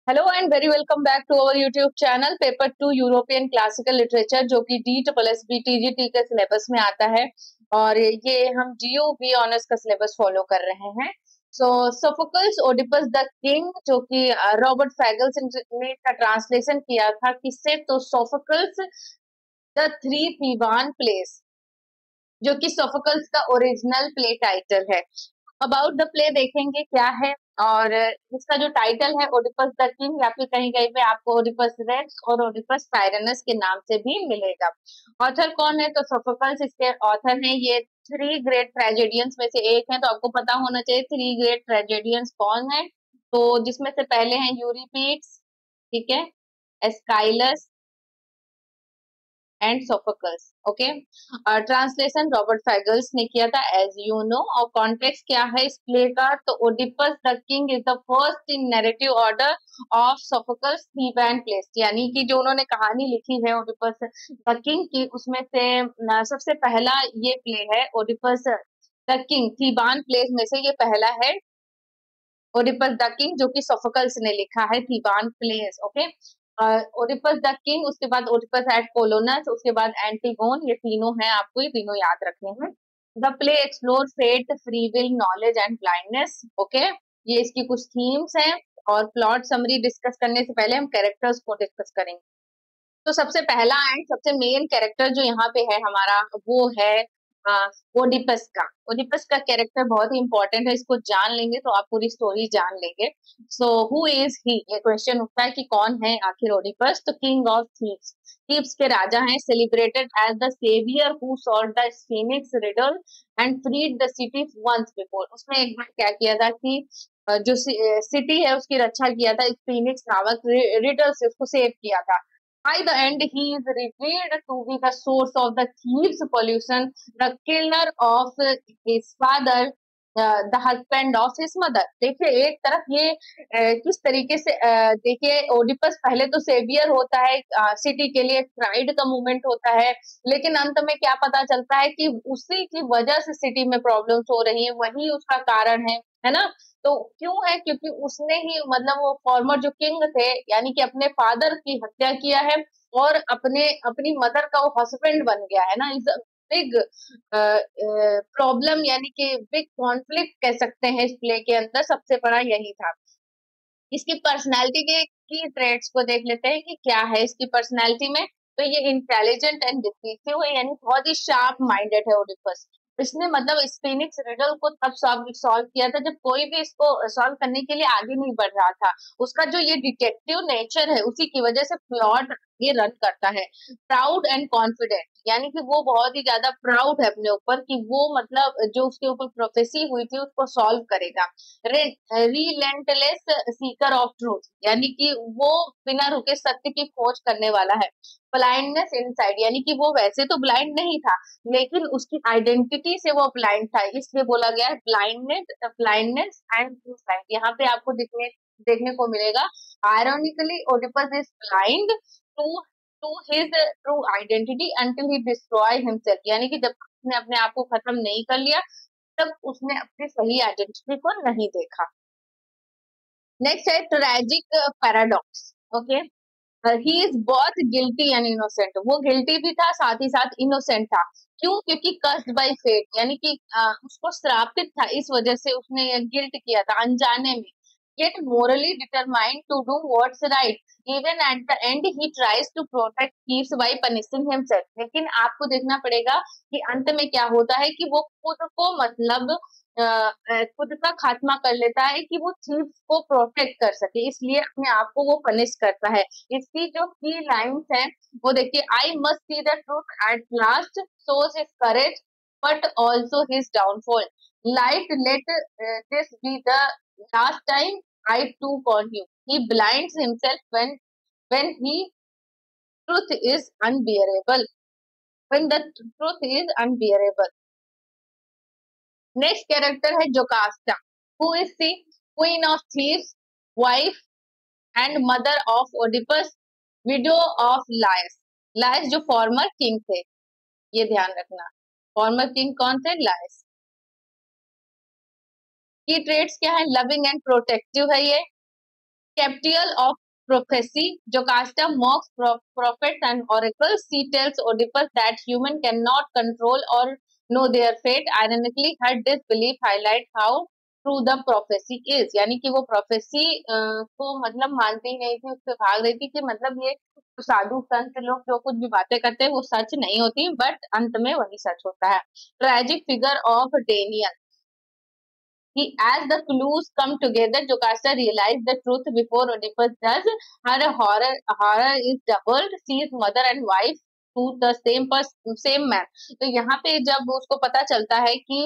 Hello and very welcome back to our YouTube channel paper 2 European classical literature जो कि DSSB-TGT के syllabus में आता है और ये हम GOV ऑनर्स का सिलेबस फॉलो कर रहे हैं। सो सोफोक्लस ओडिपस द किंग जो कि रॉबर्ट फैगल्स ने इसका ट्रांसलेशन किया था किससे, तो सोफोक्लस द थ्री थीवान प्लेस जो कि सोफोक्लस का ओरिजिनल प्ले टाइटल है। अबाउट द प्ले देखेंगे क्या है, और इसका जो टाइटल है ओडिपस द किंग या फिर कहीं कहीं पे आपको ओडिपस रेक्स और ओडिपस टायरनस के नाम से भी मिलेगा। ऑथर कौन है, तो सोफोक्लस इसके ऑथर हैं। ये थ्री ग्रेट ट्रेजेडियंस में से एक है, तो आपको पता होना चाहिए थ्री ग्रेट ट्रेजेडियंस कौन है। तो जिसमें से पहले हैं यूरिपिड्स, ठीक है, Aeschylus and Sophocles. Okay, translation Robert Fagles ने किया था एज यू नो। और कॉन्टेक्स्ट क्या है इस प्ले का, तो Oedipus the King is the first in narrative order of Sophocles Theban plays, यानी कि जो उन्होंने कहानी लिखी है ओडिपस द किंग की उसमें से सबसे पहला ये प्ले है ओडिपस द किंग थीबान प्लेस में से ये पहला है ओडिपस द किंग जो कि सोफोकल्स ने लिखा है Theban plays. Okay, Oedipus the King, उसके बाद ओडिपस एट कोलोनस, उसके बाद एंटीगोन, ये तीनों हैं, आपको ये तीनों याद रखने हैं। The play explore fate, free will, knowledge and blindness. Okay, ये इसकी कुछ थीम्स हैं और प्लॉट समरी डिस्कस करने से पहले हम कैरेक्टर्स को डिस्कस करेंगे। तो सबसे पहला एंड सबसे मेन कैरेक्टर जो यहाँ पे है हमारा वो है ओडिपस का। ओडिपस का कैरेक्टर बहुत ही इंपॉर्टेंट है, इसको जान लेंगे तो आप पूरी स्टोरी जान लेंगे। सो हु इज ही, ये क्वेश्चन उठता है कि कौन है आखिर ओडिपस। तो किंग ऑफ थीव्स, थीव्स के राजा हैं, celebrated as the saviour who solve the phoenix riddle and freed the city once before. उसने एक बार क्या किया था कि जो सिटी है उसकी रक्षा किया था, फीनिक्स नामक रिडल से उसको सेव किया था। By the end, he is revealed to be the source of the thieves' pollution, the killer of his father, the husband of his mother। देखिए एक तरफ ये किस तरीके से देखिए ओडिपस पहले तो सेवियर होता है सिटी के लिए, प्राइड का मूवमेंट होता है, लेकिन अंत में क्या पता चलता है कि उसी की वजह से सिटी में प्रॉब्लम्स हो रही है, वही उसका कारण है ना। तो क्यों है, क्योंकि उसने ही मतलब वो फॉर्मर जो किंग थे यानी कि अपने फादर की हत्या किया है और अपनी मदर का वो हस्बैंड बन गया है ना। इज बिग प्रॉब्लम यानी कि बिग कॉन्फ्लिक्ट कह सकते हैं इस प्ले के अंदर, सबसे बड़ा यही था। इसकी पर्सनैलिटी के की ट्रेड्स को देख लेते हैं कि क्या है इसकी पर्सनैलिटी में। तो ये इंटेलिजेंट एंड डिस्क्रीसिव है, यानी बहुत ही शार्प माइंडेड है ओडिपस। इसने मतलब इस फीनिक्स रिडल को तब सॉल्व किया था जब कोई भी इसको सॉल्व करने के लिए आगे नहीं बढ़ रहा था। उसका जो ये डिटेक्टिव नेचर है उसी की वजह से प्लॉट ये रन करता है। प्राउड एंड कॉन्फिडेंट, यानी कि वो बहुत ही ज्यादा प्राउड है अपने ऊपर कि वो मतलब जो उसके ऊपर प्रोफेसी हुई थी उसको सॉल्व करेगा। रिलेंटलेस सीकर ऑफ ट्रूथ, यानी कि वो बिना रुके सत्य की खोज करने वाला है। ब्लाइंडनेस इनसाइड, यानी कि वो वैसे तो ब्लाइंड नहीं था लेकिन उसकी आइडेंटिटी से वो ब्लाइंड था, इसलिए बोला गया है ब्लाइंडनेस एंड इनसाइड। यहाँ पे आपको देखने को मिलेगा ironically Oedipus is blind to to his true identity until he destroy himself, यानी कि जब उसने अपने आप को खत्म नहीं कर लिया तब उसने अपनी सही आइडेंटिटी को नहीं देखा। नेक्स्ट है tragic paradox. Okay, he is both guilty and innocent, वो गिल्टी भी था साथ ही साथ इनोसेंट था। क्यों, क्योंकि कर्स्ड बाय फेट, यानी कि उसको श्रापित था, इस वजह से उसने ये गिल्ट किया था अनजाने में। yet morally determined to do what's right, even at the end he tries to protect peace by punishing himself। लेकिन आपको देखना पड़ेगा कि अंत में क्या होता है कि वो खुद को मतलब खुद का खात्मा कर लेता है कि वो चीज को प्रोटेक्ट कर सके, इसलिए अपने आप को वो पनिश करता है। इसकी जो की लाइन्स हैं वो देखिए, I must see the truth at last, shows his courage but also his downfall, light let this be the last time I took on you, he blinds himself when he truth is unbearable, when the truth is unbearable। Next character है Jocasta. Who is she, queen of Thebes, wife and mother of Oedipus, widow of Laius. Laius जो former king थे, ये ध्यान रखना, farmer king कौन थे, लायस। की trades क्या है, लविंग एंड प्रोटेक्टिव है ये, Captial of prophecy, Jocasta mocks prophets and oracles. She tells Oedipus that humans cannot control or know their fate. Ironically, her disbelief highlights how true the prophecy is. यानी कि वो prophecy को मतलब मानती ही नहीं थी, उससे भाग रही थी कि मतलब ये साधु संत लोग जो कुछ भी बातें करते हैं वो सच नहीं होती, बट अंत में वही सच होता है. Tragic figure of Daniel. As the clues come together, Jocasta realizes the truth before Oedipus does. Her horror is doubled. She is mother and wife to the same man. तो यहाँ पे जब उसको पता चलता है कि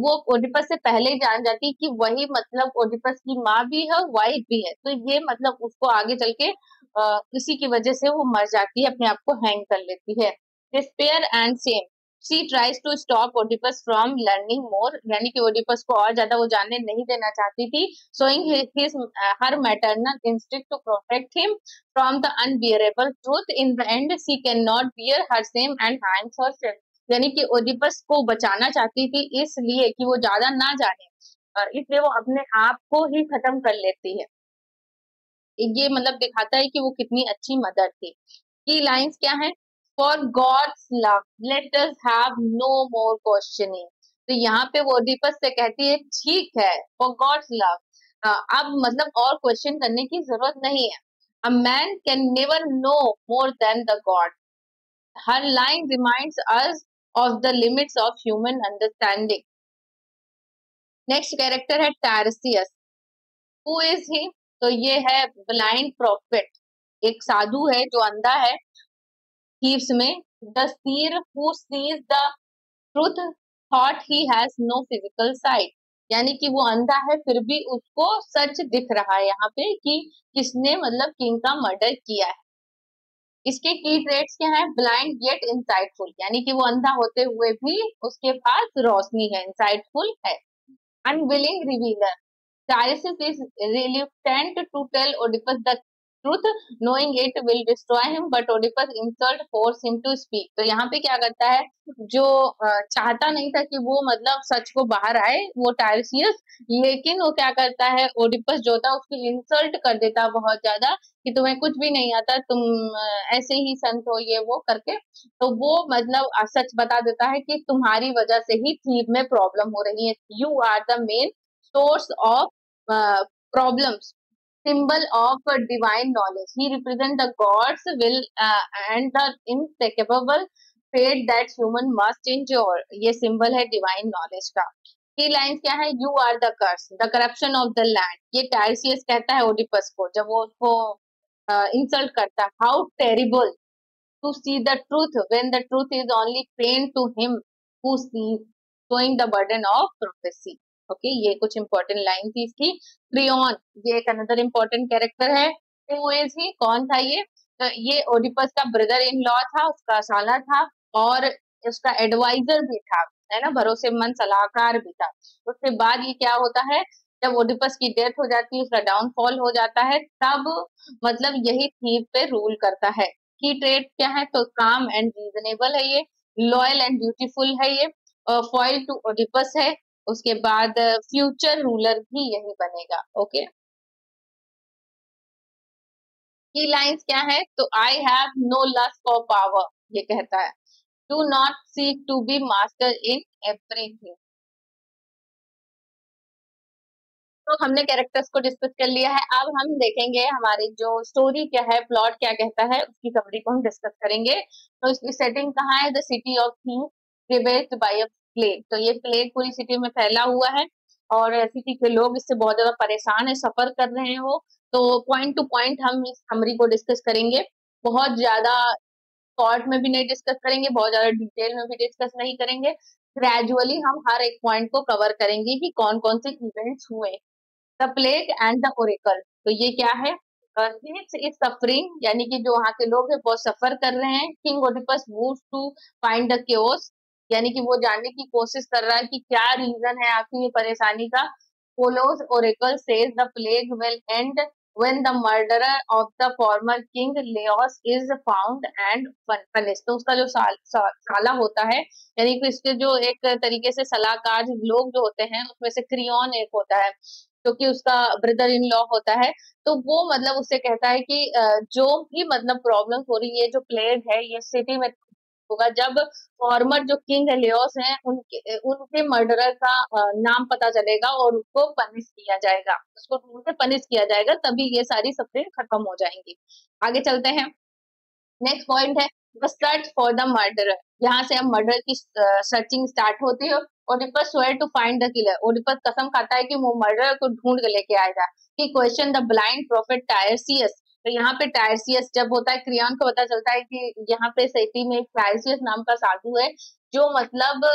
वो ओडिपस से पहले ही जान जाती है कि वही मतलब ओडिपस की माँ भी है, वाइफ भी है, तो ये मतलब उसको आगे चल के इसी की वजह से वो मर जाती है, अपने आप को हैंग कर लेती है. Despair and same. She tries to stop Oedipus from learning more, यानी कि ओडिपस को और ज्यादा वो जानने नहीं देना चाहती थी. Showing her maternal instinct to protect him from the unbearable truth. In the end, she cannot bear her shame and hangs herself. यानी कि ओडिपस को बचाना चाहती थी इसलिए कि वो ज्यादा ना जाने, इसलिए वो अपने आप को ही खत्म कर लेती है. ये मतलब दिखाता है कि वो कितनी अच्छी मदर थी. की लाइंस क्या है? For God's love let us have no more questioning. तो यहाँ पे वो ओडिपस से कहती है ठीक है, फॉर गॉड्स लव अब मतलब और क्वेश्चन करने की जरूरत नहीं है. A man can never know more than the God. Her line reminds us of the limits of human understanding. Next character है टायरसियस. Who is he? तो ये है ब्लाइंड प्रॉफिट, एक साधु है जो अंधा है. थीव्स में the seer who sees the truth thought he has no physical sight. यानी कि वो अंधा है फिर भी उसको सच दिख रहा है यहाँ पे कि किसने मतलब किंग का मर्डर किया है. इसके की ट्रेट्स क्या है? ब्लाइंड येट इंसाइटफुल, यानी कि वो अंधा होते हुए भी उसके पास रोशनी है, इंसाइटफुल है. Unwilling revealer. Tiresias is reluctant to tell Oedipus the truth, knowing it will destroy him, but Oedipus insult force him to speak. तो यहाँ पे क्या करता है, जो चाहता नहीं था कि वो मतलब सच को बाहर आए वो टायरसियस, लेकिन वो क्या करता है, ओडिपस जो था उसको इंसल्ट कर देता है बहुत ज्यादा कि तुम्हें कुछ भी नहीं आता, तुम ऐसे ही संत हो, ये वो करके. तो वो मतलब सच बता देता है कि तुम्हारी वजह से ही थीव में प्रॉब्लम हो रही है. You are the main source of problems, symbol of divine knowledge. He represents the God's will and the impeccable fate that human must endure. ये symbol है divine knowledge का. की लाइन्स क्या है? You are the curse, the corruption of the land. ये टायरसियस कहता है Oedipus को जब वो उसको इंसल्ट करता है. How terrible to see the truth when the truth is only pain to him who sees, showing the burden of prophecy. Okay ये कुछ इंपॉर्टेंट लाइन थी इसकी. क्रियोन, ये एक अनदर इंपॉर्टेंट कैरेक्टर है. Who is he? कौन था ये? तो ये ओडिपस का ब्रदर इन लॉ था, उसका साला था और उसका एडवाइजर भी था, है ना, भरोसेमंद सलाहकार भी था. उसके बाद ये क्या होता है, जब ओडिपस की डेथ हो जाती है, उसका डाउनफॉल हो जाता है, तब मतलब यही थीव पे रूल करता है. की ट्रेट क्या है? तो काम एंड रीजनेबल है ये, लॉयल एंड ब्यूटीफुल है ये, फॉइल टू ओडिपस है. उसके बाद फ्यूचर रूलर भी यही बनेगा. ओके की लाइंस क्या है? तो I have no lust for power, ये कहता है. Do not seek to be master in everything. तो हमने कैरेक्टर्स को डिस्कस कर लिया है. अब हम देखेंगे हमारी जो स्टोरी क्या है, प्लॉट क्या कहता है, उसकी समरी को हम डिस्कस करेंगे. तो इसकी सेटिंग कहाँ है? The city of thieves revealed by a plague. तो ये प्लेग पूरी सिटी में फैला हुआ है और सिटी के लोग इससे बहुत ज्यादा परेशान है, सफर कर रहे हैं वो. तो पॉइंट टू पॉइंट हम इस समरी को डिस्कस करेंगे. बहुत ज्यादा शॉर्ट में भी नहीं डिस्कस करेंगे, बहुत ज्यादा डिटेल में भी डिस्कस नहीं करेंगे. ग्रेजुअली हम हर एक पॉइंट को कवर करेंगे कि कौन कौन से इवेंट्स हुए. The plague and the Oracle. तो ये क्या है? थीव्स इज सफरिंग, यानी कि जो वहाँ के लोग हैं बहुत सफर कर रहे हैं. King Oedipus moves to find the chaos, यानी कि वो जानने की कोशिश कर रहा है कि क्या रीजन है आखिर ये परेशानी का. Follows oracle says the plague will end when the murderer of the former king Leos is found and punished. तो उसका जो साला होता है, यानी कि इसके जो एक तरीके से सलाहकार लोग जो होते हैं उसमें से क्रियोन एक होता है. जो कि उसका ब्रदर इन लॉ होता है। तो वो मतलब उससे कहता है कि जो भी मतलब प्रॉब्लम हो रही है, जो प्लेग है ये सिटी में होगा जब फॉर्मर जो किंग लियोस हैं उनके उनके मर्डरर का नाम पता चलेगा और उसको पनिश किया जाएगा, उसको ढूंढ के पनिश किया जाएगा, तभी ये सारी सफरिंग खत्म हो जाएंगी। आगे चलते हैं। नेक्स्ट पॉइंट है the search for the murderer. यहाँ से अब मर्डर की सर्चिंग स्टार्ट होती है। Oedipus swears to find the killer. Oedipus कसम खाता है कि वो मर्डरर को ढूंढ के लेके आएगा। कि क्वेश्चन द ब्लाइंड प्रोफेट टायरसियस। तो यहाँ पे टायरसियस जब होता है, क्रियन को पता चलता है कि यहाँ पे सेटी में एक टायरसियस नाम का साधु है जो मतलब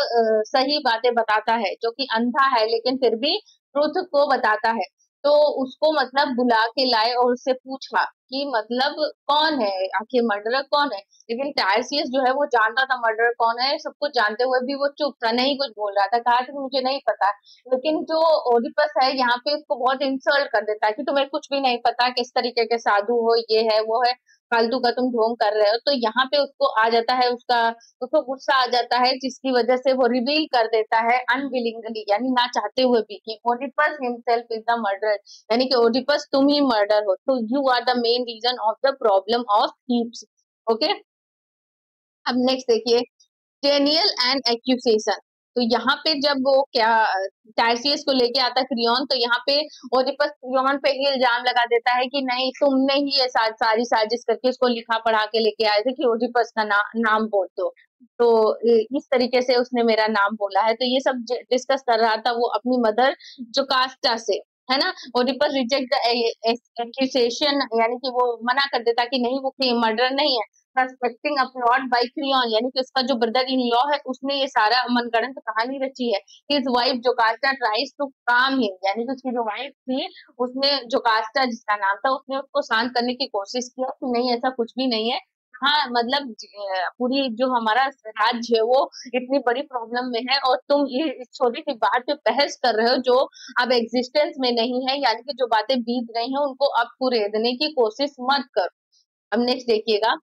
सही बातें बताता है, जो कि अंधा है लेकिन फिर भी ट्रुथ को बताता है। तो उसको मतलब बुला के लाए और उससे पूछा कि मतलब कौन है, आखिर मर्डरर कौन है। लेकिन टायरसियस जो है वो जानता था मर्डरर कौन है, सब कुछ जानते हुए भी वो चुप था, नहीं कुछ बोल रहा था, कहा था कि मुझे नहीं पता। लेकिन जो ओडिपस है यहाँ पे उसको बहुत इंसल्ट कर देता है कि तुम्हें कुछ भी नहीं पता, किस तरीके के साधु हो, ये है वो है, फालतू का तुम ढोंग कर रहे हो। तो यहाँ पे उसको आ जाता है उसका, उसको गुस्सा आ जाता है, जिसकी वजह से वो रिवील कर देता है अनविलिंगली, यानी ना चाहते हुए भी, कि Oedipus himself is the murder, यानी कि ओडिपस तुम ही मर्डर हो, तो you are the main reason of the problem of thieves. Okay, अब नेक्स्ट देखिए डेनियल एंड एक्यूसेशन। तो यहाँ पे जब वो क्या टाइसियस को लेके आता है क्रियोन, तो यहाँ पे ओडिपस क्रियोन पे ही इल्जाम लगा देता है कि नहीं तुमने ही ये सारी साजिश करके उसको लिखा पढ़ा के लेके आए थे कि ओडिपस का नाम बोल दो। तो इस तरीके से उसने मेरा नाम बोला है। तो ये सब डिस्कस कर रहा था वो अपनी मदर जोकास्टा से, है ना। ओडिपस रिजेक्ट द एक्यूसेशन, यानी कि वो मना कर देता कि नहीं वो मर्डर नहीं है। Suspecting a plot bye crayon, यानी कि उसका जो ब्रदर इन लॉ है उसने ये सारा मनगढ़ंत कहानी रची है। His wife Jocasta tries to calm him, यानी कि उसकी जो वाइफ थी उसने, जोकास्टा जिसका नाम था, उसने उसको शांत करने की कोशिश किया कि नहीं ऐसा कुछ भी नहीं है। हाँ मतलब पूरी जो हमारा राज्य है वो इतनी बड़ी प्रॉब्लम में है और तुम ये इस छोटी सी बात पे बहस कर रहे हो जो अब एग्जिस्टेंस में नहीं है, यानी कि जो बातें बीत गई हैं उनको अब कुरेदने की कोशिश मत करो। अब नेक्स्ट देखिएगा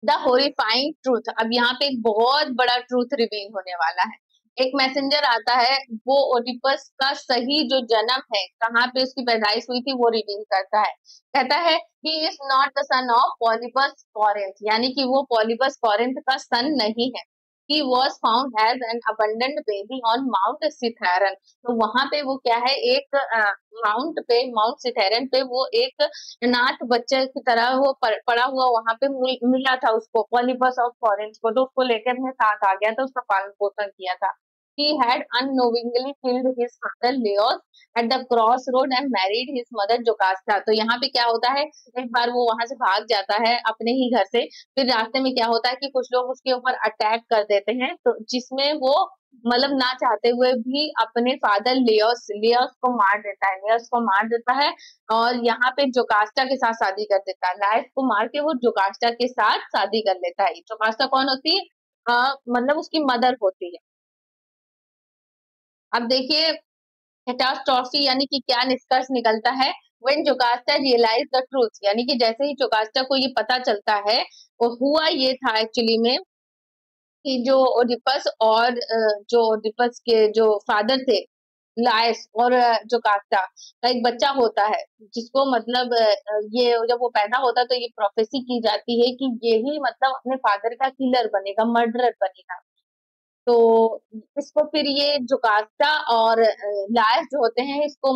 द होरिफाइंग ट्रूथ। अब यहाँ पे एक बहुत बड़ा ट्रूथ रिवील होने वाला है। एक मैसेंजर आता है, वो ओडिपस का सही जो जन्म है, कहाँ पे उसकी पैदाइश हुई थी, वो रिवील करता है। कहता है he is not the son of Polybus Corinth, यानी कि वो पॉलिबस कॉरिंथ का सन नहीं है। He was found as an abandoned baby on Mount Cithaeron. तो वहां पे वो क्या है, एक माउंट पे, माउंट सिथेरन पे वो एक अनाथ बच्चे की तरह वो पड़ा हुआ वहां पे मिला था उसको, पॉलिबस ऑफ कॉरिंथ को। तो उसको लेकर अपने साथ आ गया था, उसका पालन पोषण किया था। He had unknowingly killed his father Leos at the crossroad and married his mother Jocasta। तो यहाँ पे क्या होता है, एक बार वो वहां से भाग जाता है अपने ही घर से, फिर रास्ते में क्या होता है कि कुछ लोग उसके ऊपर अटैक कर देते हैं, तो जिसमें वो मतलब ना चाहते हुए भी अपने फादर लियोस लियोस को मार देता है, लियोस को मार देता है और यहाँ पे जोकास्टा के साथ शादी कर देता है। लाइफ को मार के वो जोकास्टा के साथ शादी कर लेता है। जोकास्टा कौन होती है, मतलब उसकी मदर होती है। अब देखिए कैटास्ट्रॉफी, यानी कि क्या निष्कर्ष निकलता है। When Jocasta realize the truth, यानी कि जैसे ही जोकास्टा को ये पता चलता है, वो हुआ ये था एक्चुअली में कि जो ओडिपस और जो ओडिपस के जो फादर थे लायस और जोकास्टा का एक बच्चा होता है, जिसको मतलब ये जब वो पैदा होता है तो ये प्रोफेसी की जाती है कि यही मतलब अपने फादर का किलर बनेगा, मर्डरर बनेगा। तो इसको फिर ये जोकास्टा और लायस जो होते हैं इसको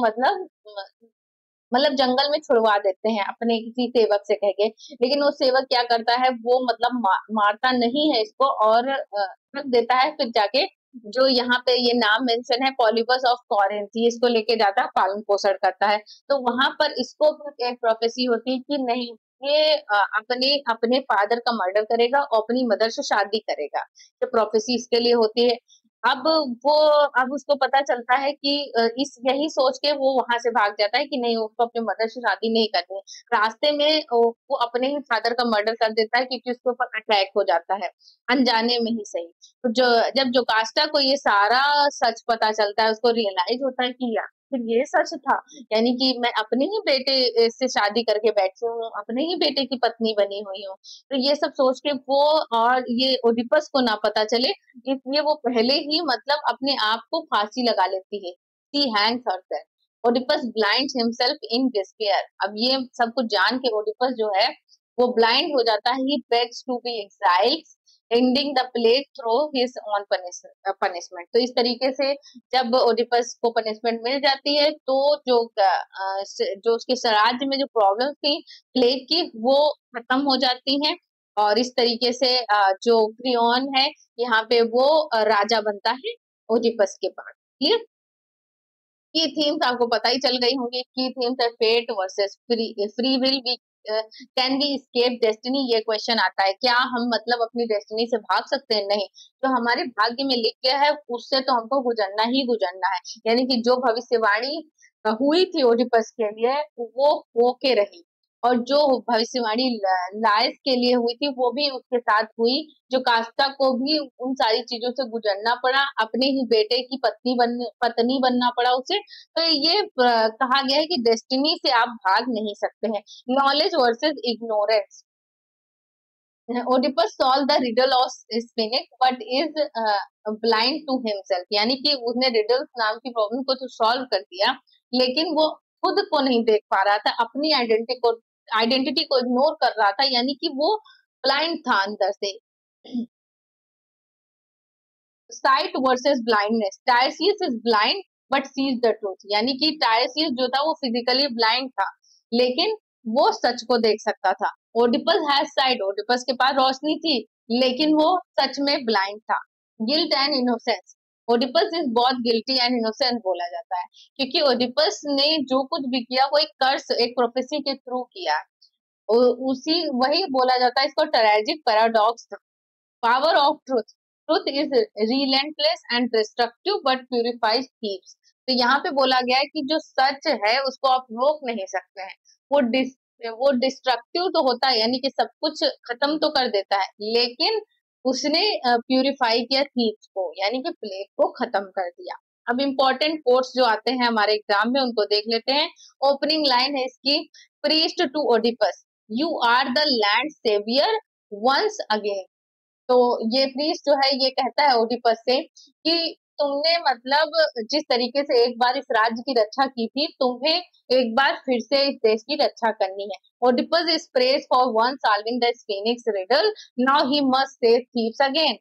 मतलब जंगल में छुड़वा देते हैं अपने किसी सेवक से कह के। लेकिन वो सेवक क्या करता है, वो मतलब मारता नहीं है इसको और रख देता है। फिर जाके जो यहाँ पे ये नाम मेंशन है पॉलिबस ऑफ कॉरिंथ, ये इसको लेके जाता है, पालन पोषण करता है। तो वहां पर इसको भी एक प्रोफेसी होती है कि नहीं ये अपने अपने फादर का मर्डर करेगा और अपनी मदर से शादी करेगा। तो प्रोफेसी इसके लिए होती है। अब वो अब उसको पता चलता है कि इस यही सोच के वो वहां से भाग जाता है कि नहीं उसको अपने मदर से शादी नहीं करनी है। रास्ते में वो अपने ही फादर का मर्डर कर देता है क्योंकि उसके ऊपर अटैक हो जाता है, अनजाने में ही सही। तो जो जब जोकास्टा को ये सारा सच पता चलता है, उसको रियलाइज होता है कि यार फिर ये सच था, यानी कि मैं अपने ही बेटे से शादी करके बैठी हूँ, अपने ही बेटे की पत्नी बनी हुई हूँ। तो ये सब सोच के वो, और ये ओडिपस को ना पता चले, इसलिए वो पहले ही मतलब अपने आप को फांसी लगा लेती है। She hangs herself. Oedipus blinds himself in despair. अब ये सब कुछ जान के ओडिपस जो है वो ब्लाइंड हो जाता है. He begs to be exiled, ending the play through his own punishment. तो इस तरीके से जब ओडिपस को पनिशमेंट मिल जाती है तो जो उसके राज्य में जो प्रॉब्लम थी प्लेग की वो खत्म हो जाती हैं. और इस तरीके से जो क्रियोन है यहाँ पे वो राजा बनता है ओडिपस के बाद. क्लियर. की थीम्स आपको पता ही चल गई होंगी. की थीम्स है fate versus free will. We can be escape destiny. ये क्वेश्चन आता है क्या हम मतलब अपनी डेस्टिनी से भाग सकते हैं? नहीं. जो हमारे भाग्य में लिख गया है उससे तो हमको गुजरना ही गुजरना है. यानी कि जो भविष्यवाणी हुई थी ओडिपस के लिए वो होके रही, और जो भविष्यवाणी लायस के लिए हुई थी वो भी उसके साथ हुई. जो कास्ता को भी उन सारी चीजों से गुजरना पड़ा, अपने ही बेटे की पत्नी बनना पड़ा उसे. तो ये कहा गया है कि डेस्टिनी से आप भाग नहीं सकते हैं. Knowledge versus ignorance. Oedipus solve the riddle of Sphinx but is blind to himself. यानी कि उसने रिडल्स नाम की प्रॉब्लम को तो सॉल्व कर दिया लेकिन वो खुद को नहीं देख पा रहा था, अपनी आइडेंटिटी को इग्नोर कर रहा था. यानी कि वो ब्लाइंड था अंदर से. Sight versus blindness. Tiresias is blind but sees the truth. यानी कि टायरसियस जो था वो फिजिकली ब्लाइंड था लेकिन वो सच को देख सकता था. Oedipus has site. ओडिपस के पास रोशनी थी लेकिन वो सच में ब्लाइंड था. Guilt and innocence. Oedipus is बहुत गिल्टी एंड इनोसेंट बोला जाता है क्योंकि ओडिपस ने जो कुछ भी किया वो एक कर्स, एक प्रोफेसी के थ्रू किया. उसी वही बोला जाता है इसको tragic paradox. Power of truth. Truth is relentless and destructive but purifies thieves. तो यहाँ पे बोला गया है कि जो सच है उसको आप रोक नहीं सकते हैं. वो डिस्ट्रक्टिव तो होता है यानी कि सब कुछ खत्म तो कर देता है लेकिन उसने प्यूरिफाई किया थीव्स को यानी कि प्लेग को खत्म कर दिया. अब इम्पोर्टेंट कोट्स जो आते हैं हमारे एग्जाम में उनको देख लेते हैं. ओपनिंग लाइन है इसकी. Priest to Oedipus, you are the land saviour once again. तो ये प्रीस्ट जो है ये कहता है ओडिपस से कि तुमने मतलब जिस तरीके से एक बार इस राज्य की रक्षा की थी तुम्हें एक बार फिर से इस देश की रक्षा करनी है. Oedipus is praise for one solving the Sphinx riddle. Now he must save Thebes again.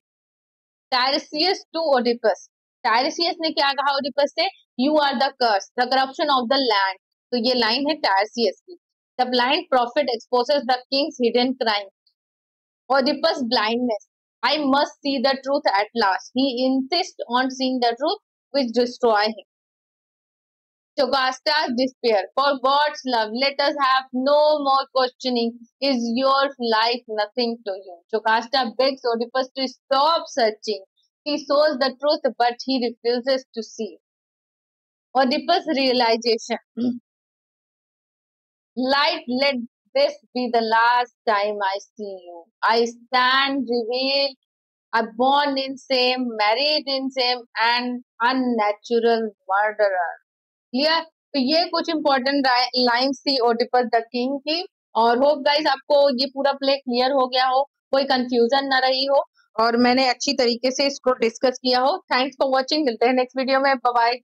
Tiresias to Oedipus. Tiresias ने क्या कहा ओडिपस से? You are the curse, the corruption of the land. तो ये लाइन है टायरसियस की. The blind prophet exposes the king's hidden crime. Oedipus' blindness. I must see the truth at last. He insists on seeing the truth which destroy him. Jogasta's despair. For God's love, let us have no more questioning. Is your life nothing to you? Jocasta begs Oedipus to stop searching. He shows the truth, but he refuses to see. Oedipus' realization. Light, let this be the last time I see you. I stand revealed, born in shame, married in shame, and unnatural murderer. Clear. तो ये कुछ important lines थी Oedipus the king की. और hope guys आपको ये पूरा play clear हो गया हो, कोई कंफ्यूजन न रही हो और मैंने अच्छी तरीके से इसको डिस्कस किया हो. Thanks for watching. मिलते हैं नेक्स्ट वीडियो में. Bye bye.